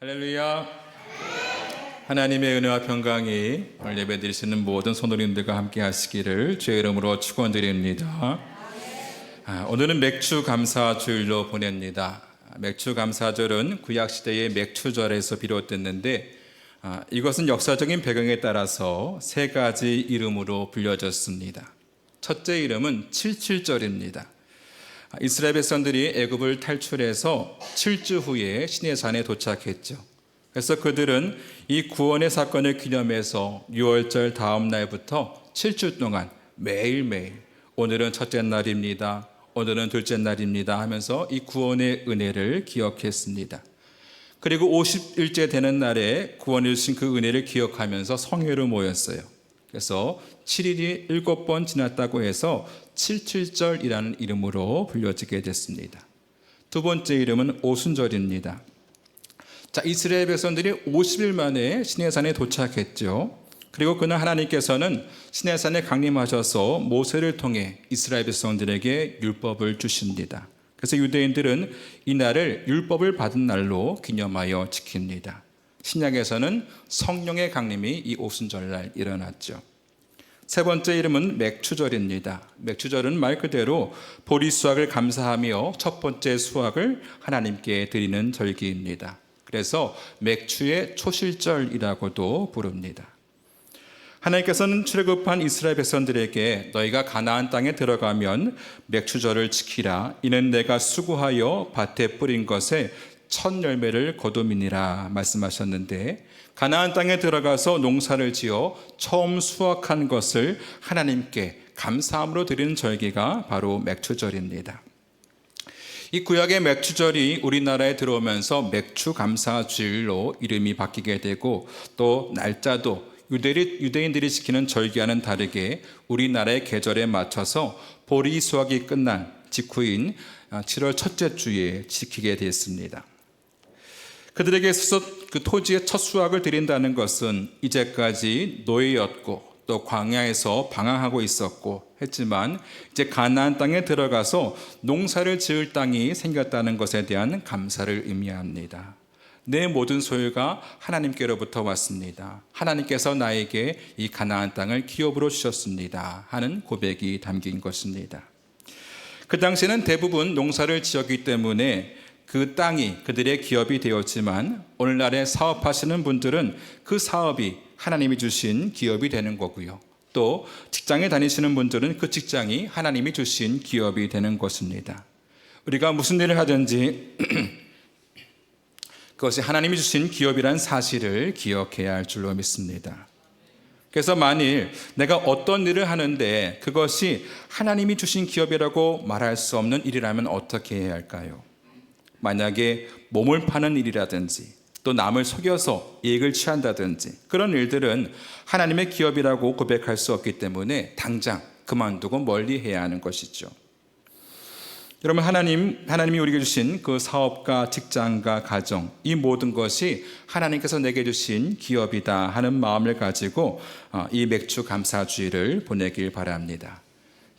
할렐루야. 하나님의 은혜와 평강이 오늘 예배 드리시는 모든 성도님들과 함께 하시기를 주의 이름으로 축원드립니다. 오늘은 맥주 감사 주일로 보냅니다. 맥주 감사절은 구약 시대의 맥주절에서 비롯됐는데 이것은 역사적인 배경에 따라서 세 가지 이름으로 불려졌습니다. 첫째 이름은 칠칠절입니다. 이스라엘 백성들이 애굽을 탈출해서 7주 후에 시내산에 도착했죠. 그래서 그들은 이 구원의 사건을 기념해서 6월절 다음 날부터 7주 동안 매일매일 오늘은 첫째 날입니다, 오늘은 둘째 날입니다 하면서 이 구원의 은혜를 기억했습니다. 그리고 50일째 되는 날에 구원을 주신 그 은혜를 기억하면서 성회로 모였어요. 그래서 7일이 7번 지났다고 해서 77절이라는 이름으로 불려지게 됐습니다. 두 번째 이름은 오순절입니다. 이스라엘 백성들이 50일 만에 시내산에 도착했죠. 그리고 그날 하나님께서는 시내산에 강림하셔서 모세를 통해 이스라엘 백성들에게 율법을 주십니다. 그래서 유대인들은 이날을 율법을 받은 날로 기념하여 지킵니다. 신약에서는 성령의 강림이 이 오순절날 일어났죠. 세 번째 이름은 맥추절입니다. 맥추절은 말 그대로 보리 수확을 감사하며 첫 번째 수확을 하나님께 드리는 절기입니다. 그래서 맥추의 초실절이라고도 부릅니다. 하나님께서는 출애굽한 이스라엘 백성들에게 너희가 가나안 땅에 들어가면 맥추절을 지키라. 이는 내가 수고하여 밭에 뿌린 것에 첫 열매를 거둠이니라 말씀하셨는데, 가나안 땅에 들어가서 농사를 지어 처음 수확한 것을 하나님께 감사함으로 드리는 절기가 바로 맥추절입니다. 이 구약의 맥추절이 우리나라에 들어오면서 맥추감사주일로 이름이 바뀌게 되고, 또 날짜도 유대인들이 지키는 절기와는 다르게 우리나라의 계절에 맞춰서 보리 수확이 끝난 직후인 7월 첫째 주에 지키게 됐습니다. 그들에게 있어서 그 토지의 첫 수확을 드린다는 것은 이제까지 노예였고 또 광야에서 방황하고 있었고 했지만 이제 가나안 땅에 들어가서 농사를 지을 땅이 생겼다는 것에 대한 감사를 의미합니다. 내 모든 소유가 하나님께로부터 왔습니다. 하나님께서 나에게 이 가나안 땅을 기업으로 주셨습니다 하는 고백이 담긴 것입니다. 그 당시에는 대부분 농사를 지었기 때문에 그 땅이 그들의 기업이 되었지만, 오늘날에 사업하시는 분들은 그 사업이 하나님이 주신 기업이 되는 거고요. 또 직장에 다니시는 분들은 그 직장이 하나님이 주신 기업이 되는 것입니다. 우리가 무슨 일을 하든지 그것이 하나님이 주신 기업이란 사실을 기억해야 할 줄로 믿습니다. 그래서 만일 내가 어떤 일을 하는데 그것이 하나님이 주신 기업이라고 말할 수 없는 일이라면 어떻게 해야 할까요? 만약에 몸을 파는 일이라든지 또 남을 속여서 이익을 취한다든지 그런 일들은 하나님의 기업이라고 고백할 수 없기 때문에 당장 그만두고 멀리 해야 하는 것이죠. 여러분, 하나님이 우리에게 주신 그 사업과 직장과 가정, 이 모든 것이 하나님께서 내게 주신 기업이다 하는 마음을 가지고 이 맥주 감사주의를 보내길 바랍니다.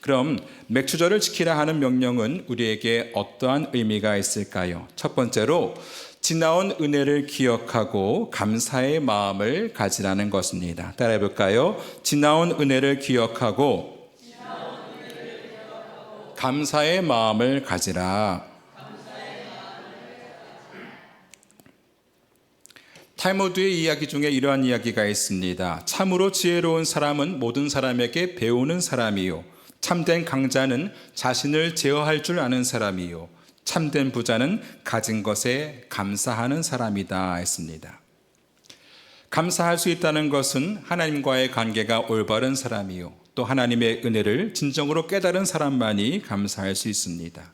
그럼 맥추절을 지키라 하는 명령은 우리에게 어떠한 의미가 있을까요? 첫 번째로 지나온 은혜를 기억하고 감사의 마음을 가지라는 것입니다. 따라해 볼까요? 지나온 은혜를 기억하고 감사의 마음을 가지라. 탈무드의 이야기 중에 이러한 이야기가 있습니다. 참으로 지혜로운 사람은 모든 사람에게 배우는 사람이요, 참된 강자는 자신을 제어할 줄 아는 사람이요, 참된 부자는 가진 것에 감사하는 사람이다 했습니다. 감사할 수 있다는 것은 하나님과의 관계가 올바른 사람이요, 또 하나님의 은혜를 진정으로 깨달은 사람만이 감사할 수 있습니다.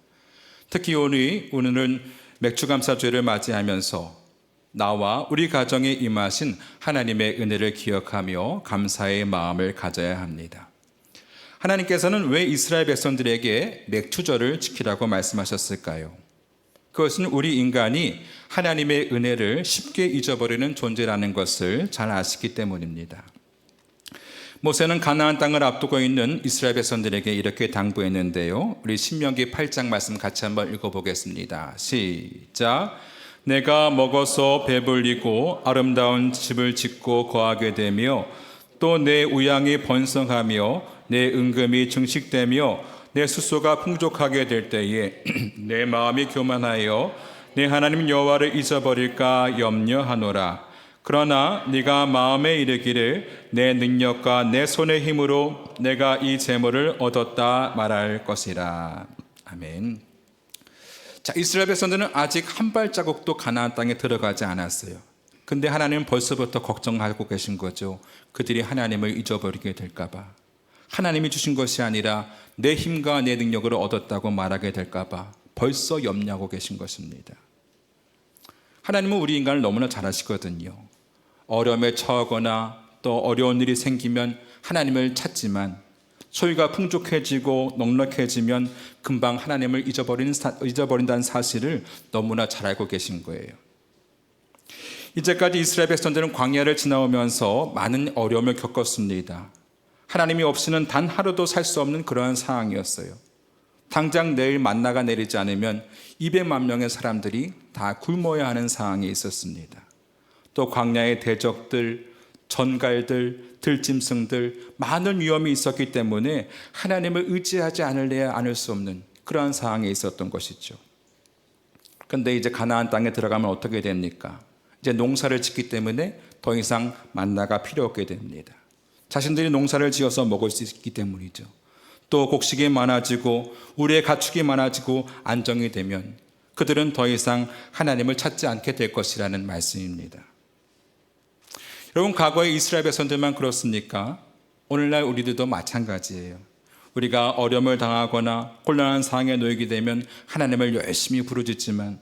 특히 오늘은 맥주감사주일을 맞이하면서 나와 우리 가정에 임하신 하나님의 은혜를 기억하며 감사의 마음을 가져야 합니다. 하나님께서는 왜 이스라엘 백성들에게 맥추절을 지키라고 말씀하셨을까요? 그것은 우리 인간이 하나님의 은혜를 쉽게 잊어버리는 존재라는 것을 잘 아시기 때문입니다. 모세는 가나안 땅을 앞두고 있는 이스라엘 백성들에게 이렇게 당부했는데요. 우리 신명기 8장 말씀 같이 한번 읽어보겠습니다. 시작. 내가 먹어서 배불리고 아름다운 집을 짓고 거하게 되며 또 내 우양이 번성하며 내 은금이 증식되며 내 수소가 풍족하게 될 때에 내 마음이 교만하여 내 하나님 여호와를 잊어버릴까 염려하노라. 그러나 네가 마음에 이르기를 내 능력과 내 손의 힘으로 내가 이 재물을 얻었다 말할 것이라. 아멘. 자, 이스라엘 백성들은 아직 한 발자국도 가나안 땅에 들어가지 않았어요. 근데 하나님은 벌써부터 걱정하고 계신 거죠. 그들이 하나님을 잊어버리게 될까 봐. 하나님이 주신 것이 아니라 내 힘과 내 능력으로 얻었다고 말하게 될까 봐 벌써 염려하고 계신 것입니다. 하나님은 우리 인간을 너무나 잘 아시거든요. 어려움에 처하거나 또 어려운 일이 생기면 하나님을 찾지만 소유가 풍족해지고 넉넉해지면 금방 하나님을 잊어버린다는 사실을 너무나 잘 알고 계신 거예요. 이제까지 이스라엘 백성들은 광야를 지나오면서 많은 어려움을 겪었습니다. 하나님이 없이는 단 하루도 살 수 없는 그러한 상황이었어요. 당장 내일 만나가 내리지 않으면 200만 명의 사람들이 다 굶어야 하는 상황이 있었습니다. 또 광야의 대적들, 전갈들, 들짐승들 많은 위험이 있었기 때문에 하나님을 의지하지 않을 수 없는 그러한 상황에 있었던 것이죠. 그런데 이제 가나안 땅에 들어가면 어떻게 됩니까? 이제 농사를 짓기 때문에 더 이상 만나가 필요 없게 됩니다. 자신들이 농사를 지어서 먹을 수 있기 때문이죠. 또 곡식이 많아지고 우리의 가축이 많아지고 안정이 되면 그들은 더 이상 하나님을 찾지 않게 될 것이라는 말씀입니다. 여러분, 과거의 이스라엘 백성들만 그렇습니까? 오늘날 우리들도 마찬가지예요. 우리가 어려움을 당하거나 곤란한 상황에 놓이게 되면 하나님을 열심히 부르짖지만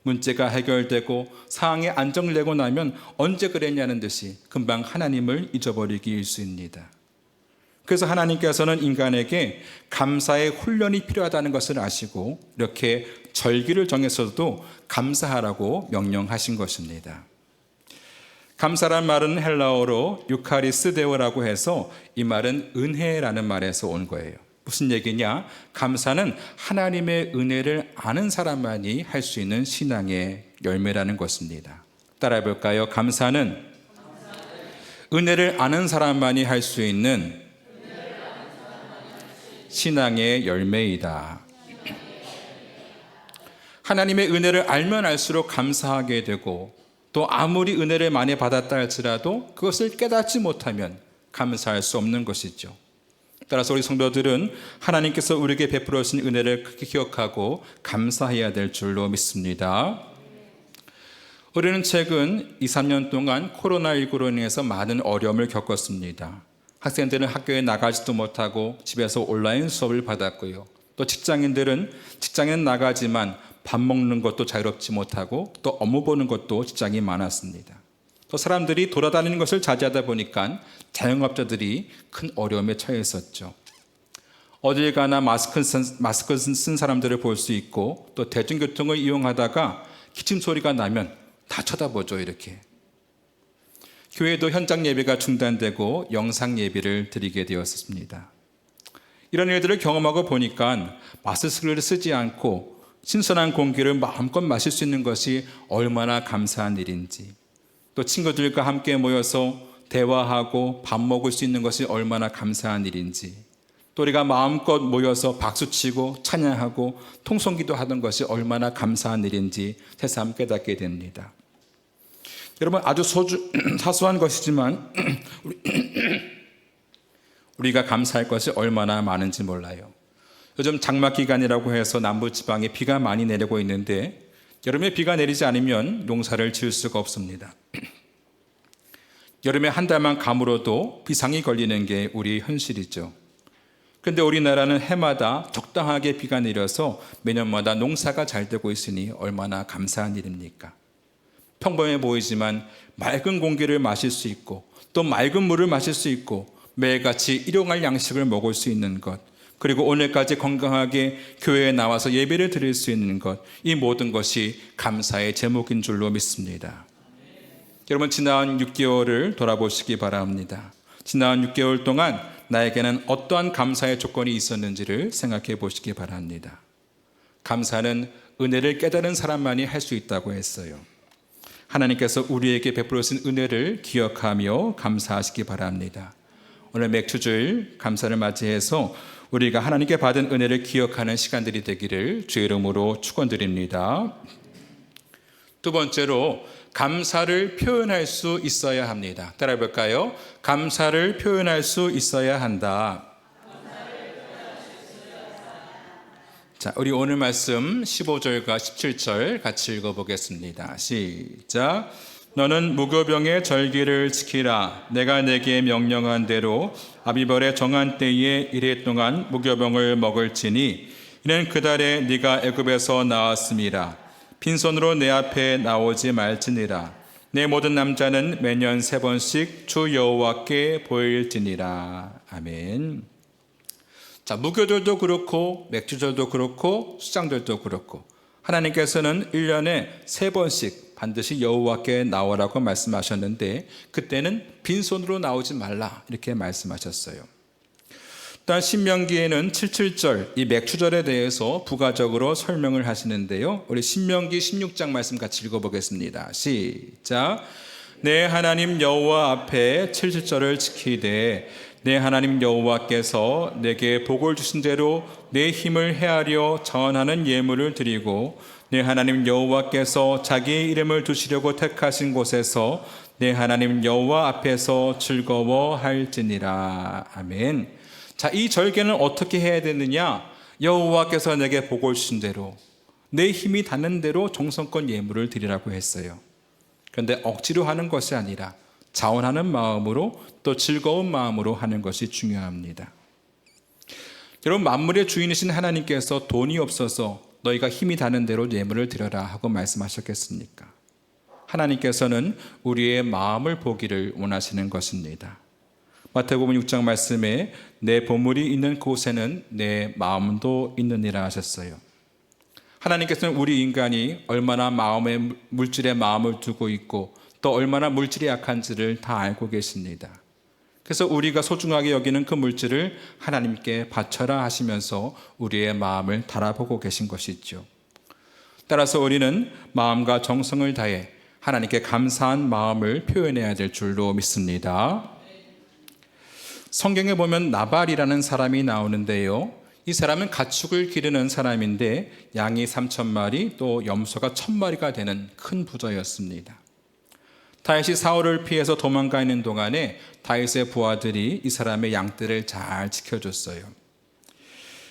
문제가 해결되고 상황이 안정되고 나면 언제 그랬냐는 듯이 금방 하나님을 잊어버리기 일쑤입니다. 그래서 하나님께서는 인간에게 감사의 훈련이 필요하다는 것을 아시고 이렇게 절기를 정해서도 감사하라고 명령하신 것입니다. 감사란 말은 헬라어로 유카리스데오라고 해서 이 말은 은혜라는 말에서 온 거예요. 무슨 얘기냐? 감사는 하나님의 은혜를 아는 사람만이 할 수 있는 신앙의 열매라는 것입니다. 따라해 볼까요? 감사는 은혜를 아는 사람만이 할 수 있는 신앙의 열매이다. 하나님의 은혜를 알면 알수록 감사하게 되고 또 아무리 은혜를 많이 받았다 할지라도 그것을 깨닫지 못하면 감사할 수 없는 것이죠. 따라서 우리 성도들은 하나님께서 우리에게 베풀어 주신 은혜를 크게 기억하고 감사해야 될 줄로 믿습니다. 우리는 최근 2, 3년 동안 코로나19로 인해서 많은 어려움을 겪었습니다. 학생들은 학교에 나가지도 못하고 집에서 온라인 수업을 받았고요. 또 직장인들은 직장에는 나가지만 밥 먹는 것도 자유롭지 못하고 또 업무 보는 것도 직장이 많았습니다. 또 사람들이 돌아다니는 것을 자제하다 보니까 자영업자들이 큰 어려움에 처해 있었죠. 어딜 가나 마스크 쓴 사람들을 볼 수 있고 또 대중교통을 이용하다가 기침 소리가 나면 다 쳐다보죠, 이렇게. 교회도 현장 예배가 중단되고 영상 예배를 드리게 되었습니다. 이런 일들을 경험하고 보니까 마스크를 쓰지 않고 신선한 공기를 마음껏 마실 수 있는 것이 얼마나 감사한 일인지, 또 친구들과 함께 모여서 대화하고 밥 먹을 수 있는 것이 얼마나 감사한 일인지, 또 우리가 마음껏 모여서 박수치고 찬양하고 통성기도 하던 것이 얼마나 감사한 일인지 새삼 깨닫게 됩니다. 여러분, 아주 사소한 것이지만 우리가 감사할 것이 얼마나 많은지 몰라요. 요즘 장마기간이라고 해서 남부지방에 비가 많이 내리고 있는데 여름에 비가 내리지 않으면 농사를 지을 수가 없습니다. 여름에 한 달만 가물어도 비상이 걸리는 게 우리 현실이죠. 그런데 우리나라는 해마다 적당하게 비가 내려서 매년마다 농사가 잘 되고 있으니 얼마나 감사한 일입니까? 평범해 보이지만 맑은 공기를 마실 수 있고 또 맑은 물을 마실 수 있고 매일같이 일용할 양식을 먹을 수 있는 것, 그리고 오늘까지 건강하게 교회에 나와서 예배를 드릴 수 있는 것, 이 모든 것이 감사의 제목인 줄로 믿습니다. 여러분, 지난 6개월을 돌아보시기 바랍니다. 지난 6개월 동안 나에게는 어떠한 감사의 조건이 있었는지를 생각해 보시기 바랍니다. 감사는 은혜를 깨달은 사람만이 할 수 있다고 했어요. 하나님께서 우리에게 베풀으신 은혜를 기억하며 감사하시기 바랍니다. 오늘 맥주주일 감사를 맞이해서 우리가 하나님께 받은 은혜를 기억하는 시간들이 되기를 주의 이름으로 축원드립니다. 두 번째로 감사를 표현할 수 있어야 합니다. 따라해 볼까요? 감사를 표현할 수 있어야 한다. 자, 우리 오늘 말씀 15절과 17절 같이 읽어보겠습니다. 시작. 너는 무교병의 절기를 지키라. 내가 내게 명령한 대로 아비벌의 정한 때에 이래 동안 무교병을 먹을지니 이는 그달에 네가 애굽에서 나왔음이라. 빈손으로 내 앞에 나오지 말지니라. 내 모든 남자는 매년 3번씩 주 여호와께 보일지니라. 아멘. 자, 무교절도 그렇고 맥주절도 그렇고 수장절도 그렇고 하나님께서는 1년에 3번씩 반드시 여호와께 나오라고 말씀하셨는데 그때는 빈손으로 나오지 말라 이렇게 말씀하셨어요. 또한 신명기에는 77절 이 맥주절에 대해서 부가적으로 설명을 하시는데요. 우리 신명기 16장 말씀 같이 읽어보겠습니다. 시작. 내 하나님 여호와 앞에 77절을 지키되 내 하나님 여호와께서 내게 복을 주신 대로 내 힘을 헤아려 전하는 예물을 드리고 내 하나님 여호와께서 자기의 이름을 두시려고 택하신 곳에서 내 하나님 여호와 앞에서 즐거워할지니라. 아멘. 자, 이 절개는 어떻게 해야 되느냐? 여호와께서 내게 복을 주신 대로 내 힘이 닿는 대로 정성껏 예물을 드리라고 했어요. 그런데 억지로 하는 것이 아니라 자원하는 마음으로 또 즐거운 마음으로 하는 것이 중요합니다. 여러분, 만물의 주인이신 하나님께서 돈이 없어서 너희가 힘이 닿는 대로 예물을 드려라 하고 말씀하셨겠습니까? 하나님께서는 우리의 마음을 보기를 원하시는 것입니다. 마태복음 6장 말씀에 내 보물이 있는 곳에는 내 마음도 있느니라 하셨어요. 하나님께서는 우리 인간이 얼마나 물질에 마음을 두고 있고 또 얼마나 물질이 약한지를 다 알고 계십니다. 그래서 우리가 소중하게 여기는 그 물질을 하나님께 바쳐라 하시면서 우리의 마음을 달아보고 계신 것이죠. 따라서 우리는 마음과 정성을 다해 하나님께 감사한 마음을 표현해야 될 줄로 믿습니다. 성경에 보면 나발이라는 사람이 나오는데요. 이 사람은 가축을 기르는 사람인데 양이 3,000마리 또 염소가 1,000마리가 되는 큰 부자였습니다. 다윗이 사울을 피해서 도망가 있는 동안에 다윗의 부하들이 이 사람의 양떼를 잘 지켜줬어요.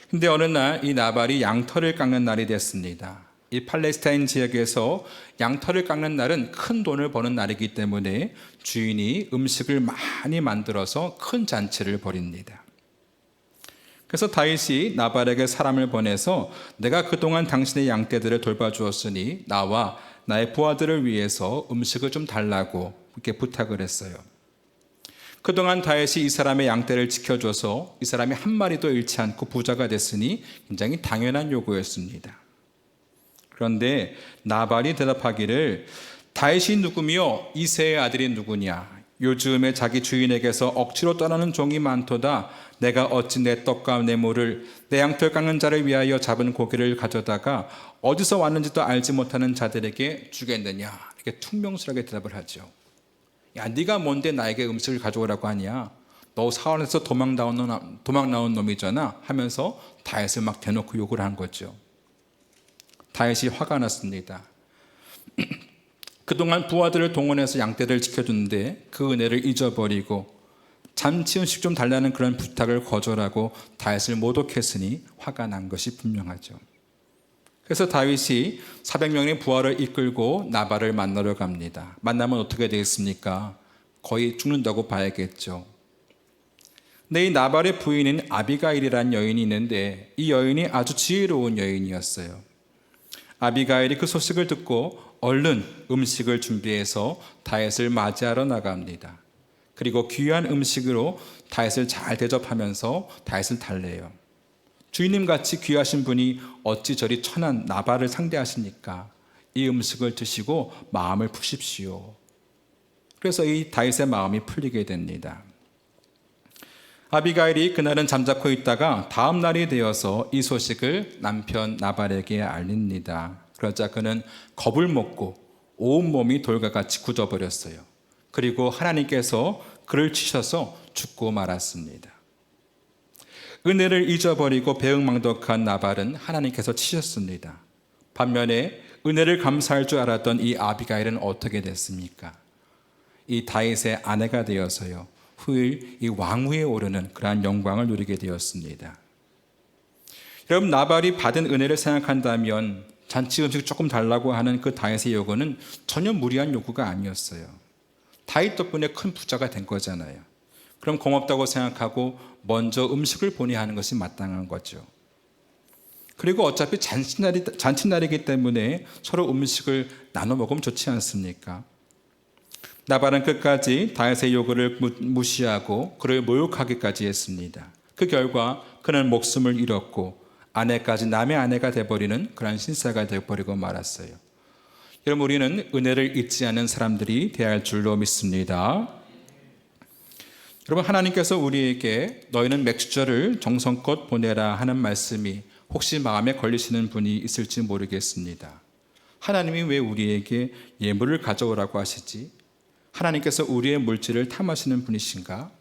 근데 어느 날 이 나발이 양털을 깎는 날이 됐습니다. 이 팔레스타인 지역에서 양털을 깎는 날은 큰 돈을 버는 날이기 때문에 주인이 음식을 많이 만들어서 큰 잔치를 벌입니다. 그래서 다윗이 나발에게 사람을 보내서 내가 그동안 당신의 양떼들을 돌봐주었으니 나와 나의 부하들을 위해서 음식을 좀 달라고 이렇게 부탁을 했어요. 그동안 다윗이 이 사람의 양떼를 지켜줘서 이 사람이 한 마리도 잃지 않고 부자가 됐으니 굉장히 당연한 요구였습니다. 그런데 나발이 대답하기를 다윗이 누구며 이새의 아들이 누구냐? 요즘에 자기 주인에게서 억지로 떠나는 종이 많도다. 내가 어찌 내 떡과 내 물을 내 양털 깎는 자를 위하여 잡은 고기를 가져다가 어디서 왔는지도 알지 못하는 자들에게 주겠느냐? 이렇게 퉁명스럽게 대답을 하죠. 야, 네가 뭔데 나에게 음식을 가져오라고 하냐? 너 사원에서 도망 나온 놈이잖아 하면서 다윗을 막 대놓고 욕을 한 거죠. 다윗이 화가 났습니다. 그동안 부하들을 동원해서 양떼를 지켜줬는데 그 은혜를 잊어버리고 잔치 음식 좀 달라는 그런 부탁을 거절하고 다윗을 모독했으니 화가 난 것이 분명하죠. 그래서 다윗이 400명의 부하를 이끌고 나발을 만나러 갑니다. 만나면 어떻게 되겠습니까? 거의 죽는다고 봐야겠죠. 근데 이 나발의 부인인 아비가일이라는 여인이 있는데 이 여인이 아주 지혜로운 여인이었어요. 아비가일이 그 소식을 듣고 얼른 음식을 준비해서 다윗을 맞이하러 나갑니다. 그리고 귀한 음식으로 다윗을 잘 대접하면서 다윗을 달래요. 주인님같이 귀하신 분이 어찌 저리 천한 나발을 상대하십니까? 이 음식을 드시고 마음을 푸십시오. 그래서 이 다윗의 마음이 풀리게 됩니다. 아비가일이 그날은 잠자코 있다가 다음 날이 되어서 이 소식을 남편 나발에게 알립니다. 그러자 그는 겁을 먹고 온몸이 돌과 같이 굳어버렸어요. 그리고 하나님께서 그를 치셔서 죽고 말았습니다. 은혜를 잊어버리고 배은망덕한 나발은 하나님께서 치셨습니다. 반면에 은혜를 감사할 줄 알았던 이 아비가일은 어떻게 됐습니까? 이 다윗의 아내가 되어서요, 후일 이 왕위에 오르는 그러한 영광을 누리게 되었습니다. 여러분, 나발이 받은 은혜를 생각한다면 잔치 음식 조금 달라고 하는 그 다윗의 요구는 전혀 무리한 요구가 아니었어요. 다윗 덕분에 큰 부자가 된 거잖아요. 그럼 고맙다고 생각하고 먼저 음식을 보내야 하는 것이 마땅한 거죠. 그리고 어차피 잔칫날이기 때문에 서로 음식을 나눠 먹으면 좋지 않습니까? 나발은 끝까지 다윗의 요구를 무시하고 그를 모욕하기까지 했습니다. 그 결과 그는 목숨을 잃었고 아내까지 남의 아내가 돼버리는 그런 신사가 되어버리고 말았어요. 여러분, 우리는 은혜를 잊지 않는 사람들이 되어야 할 줄로 믿습니다. 여러분, 하나님께서 우리에게 너희는 맥주절을 정성껏 보내라 하는 말씀이 혹시 마음에 걸리시는 분이 있을지 모르겠습니다. 하나님이 왜 우리에게 예물을 가져오라고 하시지? 하나님께서 우리의 물질을 탐하시는 분이신가?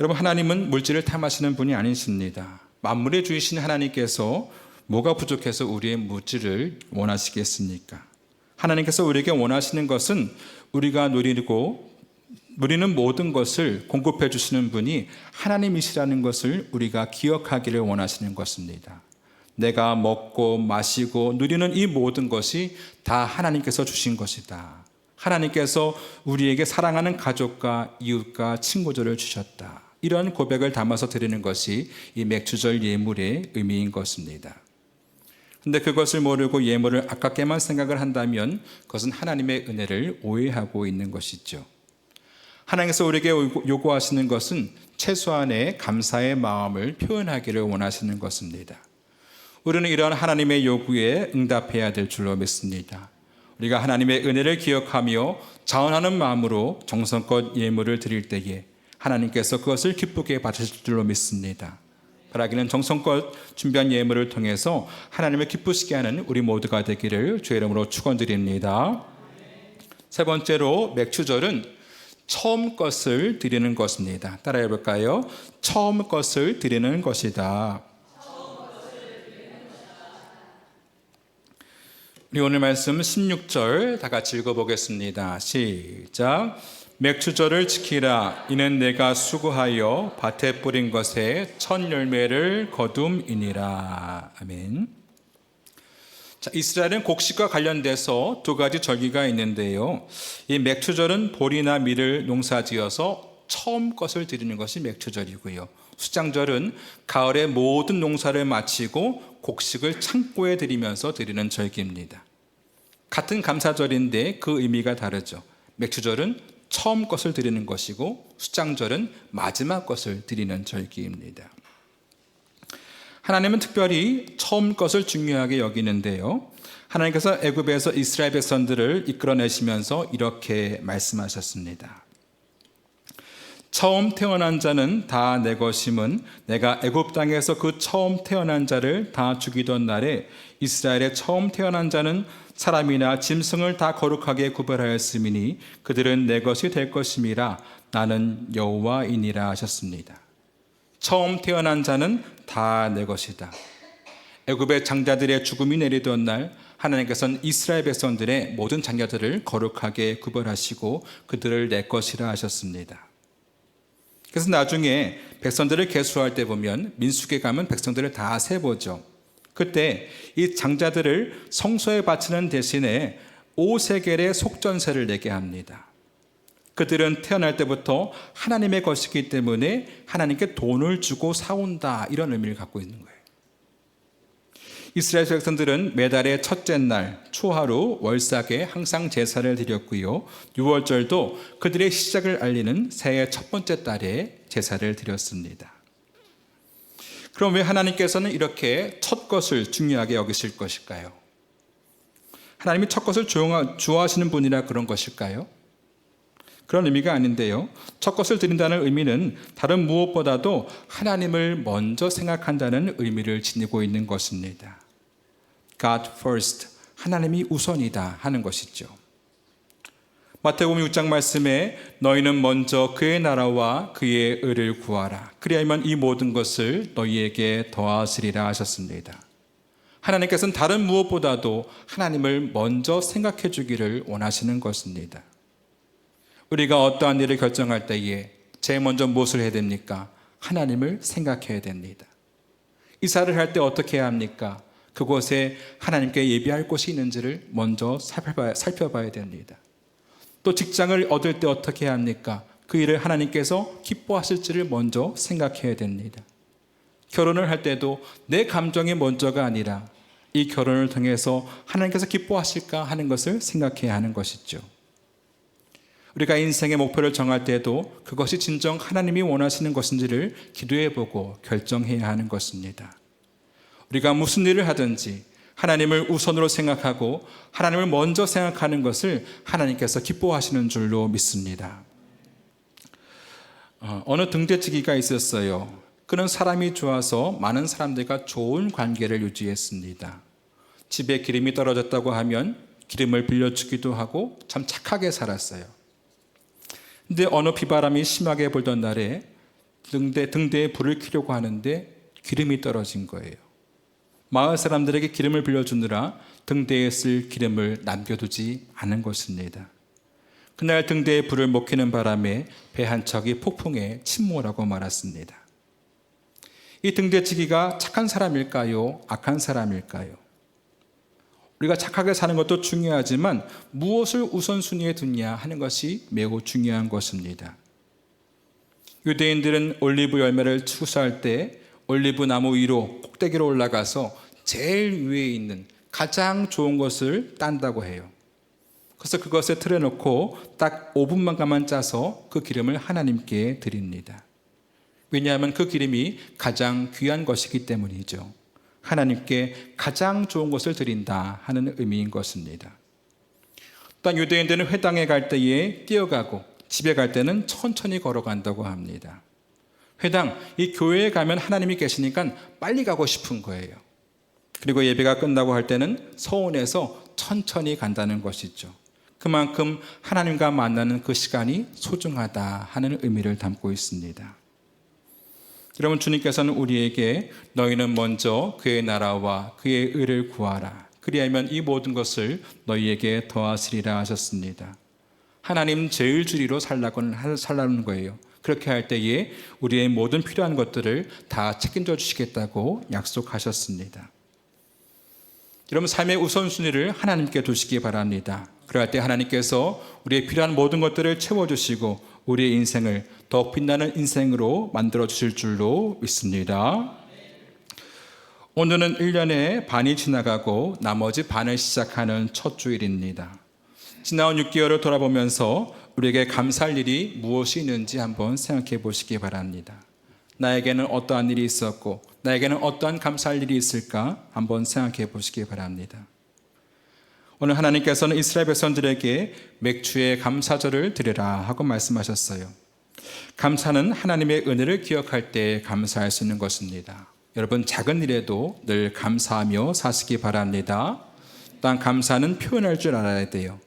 여러분, 하나님은 물질을 탐하시는 분이 아니십니다. 만물의 주이신 하나님께서 뭐가 부족해서 우리의 물질을 원하시겠습니까? 하나님께서 우리에게 원하시는 것은 우리가 누리는 모든 것을 공급해 주시는 분이 하나님이시라는 것을 우리가 기억하기를 원하시는 것입니다. 내가 먹고 마시고 누리는 이 모든 것이 다 하나님께서 주신 것이다. 하나님께서 우리에게 사랑하는 가족과 이웃과 친구들을 주셨다. 이런 고백을 담아서 드리는 것이 이 맥주절 예물의 의미인 것입니다. 그런데 그것을 모르고 예물을 아깝게만 생각을 한다면 그것은 하나님의 은혜를 오해하고 있는 것이죠. 하나님께서 우리에게 요구하시는 것은 최소한의 감사의 마음을 표현하기를 원하시는 것입니다. 우리는 이러한 하나님의 요구에 응답해야 될 줄로 믿습니다. 우리가 하나님의 은혜를 기억하며 자원하는 마음으로 정성껏 예물을 드릴 때에 하나님께서 그것을 기쁘게 받으실 줄로 믿습니다. 바라기는 정성껏 준비한 예물을 통해서 하나님을 기쁘시게 하는 우리 모두가 되기를 주의 이름으로 축원드립니다. 세 번째로 맥주절은 처음 것을 드리는 것입니다. 따라해 볼까요? 처음 것을 드리는 것이다. 우리 오늘 말씀 16절 다 같이 읽어보겠습니다. 시작. 맥주절을 지키라. 이는 내가 수고하여 밭에 뿌린 것에 첫 열매를 거둠이니라. 아멘. 자, 이스라엘은 곡식과 관련돼서 두 가지 절기가 있는데요. 이 맥주절은 보리나 밀을 농사지어서 처음 것을 드리는 것이 맥주절이고요. 수장절은 가을의 모든 농사를 마치고 곡식을 창고에 드리면서 드리는 절기입니다. 같은 감사절인데 그 의미가 다르죠. 맥주절은 처음 것을 드리는 것이고 수장절은 마지막 것을 드리는 절기입니다. 하나님은 특별히 처음 것을 중요하게 여기는데요. 하나님께서 애굽에서 이스라엘 백성들을 이끌어내시면서 이렇게 말씀하셨습니다. 처음 태어난 자는 다 내 것임은 내가 애굽 땅에서 그 처음 태어난 자를 다 죽이던 날에 이스라엘의 처음 태어난 자는 사람이나 짐승을 다 거룩하게 구별하였음이니 그들은 내 것이 될 것임이라 나는 여호와이니라 하셨습니다. 처음 태어난 자는 다 내 것이다. 애굽의 장자들의 죽음이 내리던 날 하나님께서는 이스라엘 백성들의 모든 장자들을 거룩하게 구별하시고 그들을 내 것이라 하셨습니다. 그래서 나중에 백성들을 계수할 때 보면 민수기에 가면 백성들을 다 세보죠. 그때 이 장자들을 성소에 바치는 대신에 5세겔의 속전세를 내게 합니다. 그들은 태어날 때부터 하나님의 것이기 때문에 하나님께 돈을 주고 사온다, 이런 의미를 갖고 있는 거예요. 이스라엘 백성들은 매달의 첫째 날 초하루 월삭에 항상 제사를 드렸고요. 유월절도 그들의 시작을 알리는 새해 첫 번째 달에 제사를 드렸습니다. 그럼 왜 하나님께서는 이렇게 첫 것을 중요하게 여기실 것일까요? 하나님이 첫 것을 좋아하시는 분이라 그런 것일까요? 그런 의미가 아닌데요. 첫 것을 드린다는 의미는 다른 무엇보다도 하나님을 먼저 생각한다는 의미를 지니고 있는 것입니다. God first, 하나님이 우선이다 하는 것이죠. 마태복음 6장 말씀에 너희는 먼저 그의 나라와 그의 의를 구하라. 그리하면 이 모든 것을 너희에게 더하시리라 하셨습니다. 하나님께서는 다른 무엇보다도 하나님을 먼저 생각해 주기를 원하시는 것입니다. 우리가 어떠한 일을 결정할 때에 제일 먼저 무엇을 해야 됩니까? 하나님을 생각해야 됩니다. 이사를 할 때 어떻게 해야 합니까? 그곳에 하나님께 예비할 곳이 있는지를 먼저 살펴봐야 됩니다. 또 직장을 얻을 때 어떻게 해야 합니까? 그 일을 하나님께서 기뻐하실지를 먼저 생각해야 됩니다. 결혼을 할 때도 내 감정이 먼저가 아니라 이 결혼을 통해서 하나님께서 기뻐하실까 하는 것을 생각해야 하는 것이죠. 우리가 인생의 목표를 정할 때도 그것이 진정 하나님이 원하시는 것인지를 기도해보고 결정해야 하는 것입니다. 우리가 무슨 일을 하든지 하나님을 우선으로 생각하고 하나님을 먼저 생각하는 것을 하나님께서 기뻐하시는 줄로 믿습니다. 어느 등대지기가 있었어요. 그는 사람이 좋아서 많은 사람들과 좋은 관계를 유지했습니다. 집에 기름이 떨어졌다고 하면 기름을 빌려주기도 하고 참 착하게 살았어요. 근데 어느 비바람이 심하게 불던 날에 등대에 불을 켜려고 하는데 기름이 떨어진 거예요. 마을 사람들에게 기름을 빌려주느라 등대에 쓸 기름을 남겨두지 않은 것입니다. 그날 등대에 불을 못 켜는 바람에 배 한 척이 폭풍에 침몰하고 말았습니다. 이 등대치기가 착한 사람일까요? 악한 사람일까요? 우리가 착하게 사는 것도 중요하지만 무엇을 우선순위에 두냐 하는 것이 매우 중요한 것입니다. 유대인들은 올리브 열매를 추수할 때 올리브 나무 위로 꼭대기로 올라가서 제일 위에 있는 가장 좋은 것을 딴다고 해요. 그래서 그것에 틀어놓고 딱 5분만큼만 짜서 그 기름을 하나님께 드립니다. 왜냐하면 그 기름이 가장 귀한 것이기 때문이죠. 하나님께 가장 좋은 것을 드린다 하는 의미인 것입니다. 또한 유대인들은 회당에 갈 때에 뛰어가고 집에 갈 때는 천천히 걸어간다고 합니다. 회당, 이 교회에 가면 하나님이 계시니까 빨리 가고 싶은 거예요. 그리고 예배가 끝나고 할 때는 서원해서 천천히 간다는 것이죠. 그만큼 하나님과 만나는 그 시간이 소중하다 하는 의미를 담고 있습니다. 여러분, 주님께서는 우리에게 너희는 먼저 그의 나라와 그의 의를 구하라. 그리하면 이 모든 것을 너희에게 더하시리라 하셨습니다. 하나님 제일 주리로 살라는 거예요. 그렇게 할 때에 우리의 모든 필요한 것들을 다 책임져 주시겠다고 약속하셨습니다. 여러분, 삶의 우선순위를 하나님께 두시기 바랍니다. 그럴 때 하나님께서 우리의 필요한 모든 것들을 채워주시고 우리의 인생을 더 빛나는 인생으로 만들어 주실 줄로 믿습니다. 오늘은 1년의 반이 지나가고 나머지 반을 시작하는 첫 주일입니다. 지나온 6개월을 돌아보면서 우리에게 감사할 일이 무엇이 있는지 한번 생각해 보시기 바랍니다. 나에게는 어떠한 일이 있었고 나에게는 어떠한 감사할 일이 있을까 한번 생각해 보시기 바랍니다. 오늘 하나님께서는 이스라엘 백성들에게 맥주의 감사절을 드리라 하고 말씀하셨어요. 감사는 하나님의 은혜를 기억할 때 감사할 수 있는 것입니다. 여러분, 작은 일에도 늘 감사하며 사시기 바랍니다. 또한 감사는 표현할 줄 알아야 돼요.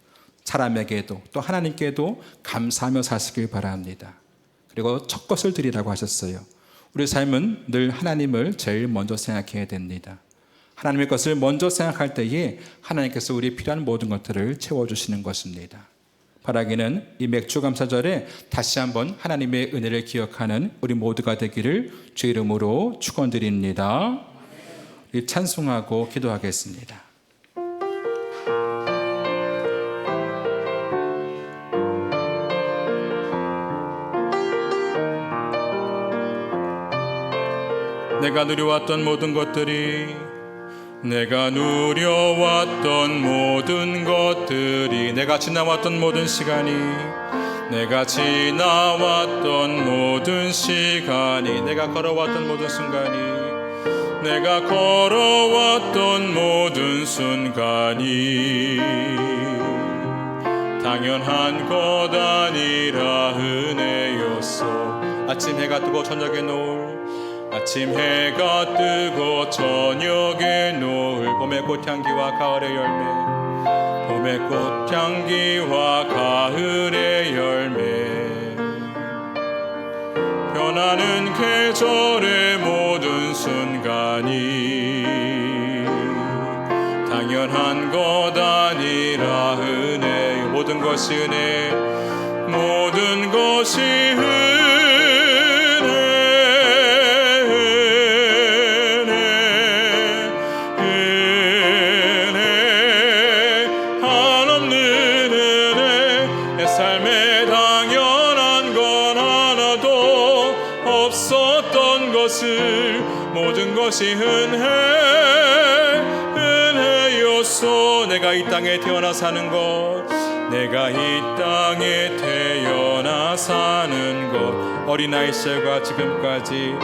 사람에게도 또 하나님께도 감사하며 사시길 바랍니다. 그리고 첫 것을 드리라고 하셨어요. 우리 삶은 늘 하나님을 제일 먼저 생각해야 됩니다. 하나님의 것을 먼저 생각할 때에 하나님께서 우리 필요한 모든 것들을 채워주시는 것입니다. 바라기는 이 맥주감사절에 다시 한번 하나님의 은혜를 기억하는 우리 모두가 되기를 주 이름으로 축원드립니다. 우리 찬송하고 기도하겠습니다. 내가 누려왔던 모든 것들이 내가 지나왔던 모든 시간이 내가 걸어왔던 모든 순간이 당연한 것 아니라 은혜였소. 아침 해가 뜨고 저녁에 노을, 아침 해가 뜨고 저녁에 노을. 봄의 꽃향기와 가을의 열매, 봄의 꽃향기와 가을의 열매. 변하는 계절의 모든 순간이 당연한 것 아니라 은혜. 모든 것이 은혜, 모든 것이 모든 것이 은혜였소. 내가 이 땅에 태어나 사는 것, 내가 이 땅에 태어나 사는 것, 어린아이 시절과 지금까지,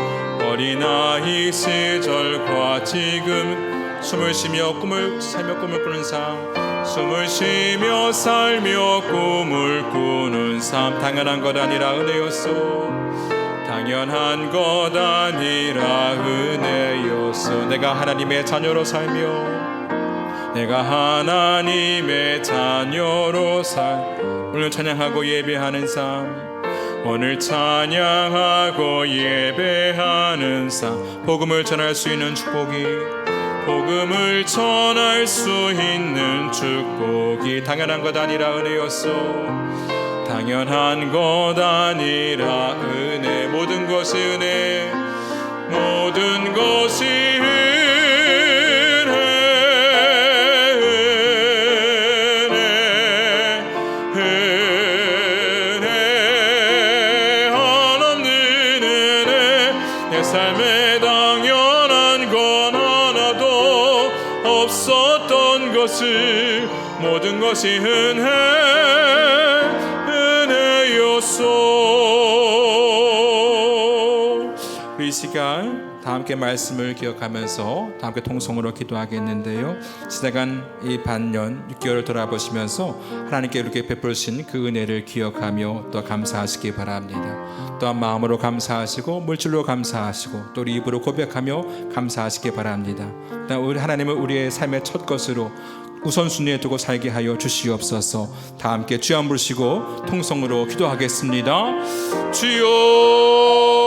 어린아이 시절과 지금 숨을 쉬며 꿈을 살며 꿈을 꾸는 삶, 숨을 쉬며 살며 꿈을 꾸는 삶. 당연한 것 아니라 은혜였소. 당연한 것 아니라 은혜였소. 내가 하나님의 자녀로 살며, 내가 하나님의 자녀로 오늘 찬양하고 예배하는 삶, 오늘 찬양하고 예배하는 삶. 복음을 전할 수 있는 축복이, 복음을 전할 수 있는 축복이 당연한 것 아니라 은혜였소. 당연한 것 아니라 은혜. 모든 것이 은혜, 모든 것이 은혜, 은혜, 한없는 은혜. 내 삶에 당연한 건 하나도 없었던 것을, 모든 것이 우리 이 시간 다 함께 말씀을 기억하면서 다 함께 통성으로 기도하겠는데요. 지나간 이 반년 6개월을 돌아보시면서 하나님께 이렇게 베푸신 그 은혜를 기억하며 또 감사하시기 바랍니다. 또한 마음으로 감사하시고 물질로 감사하시고 또 우리 입으로 고백하며 감사하시기 바랍니다. 우리 하나님을 우리의 삶의 첫 것으로 우선순위에 두고 살게 하여 주시옵소서. 다 함께 주여 부르시고 통성으로 기도하겠습니다. 주여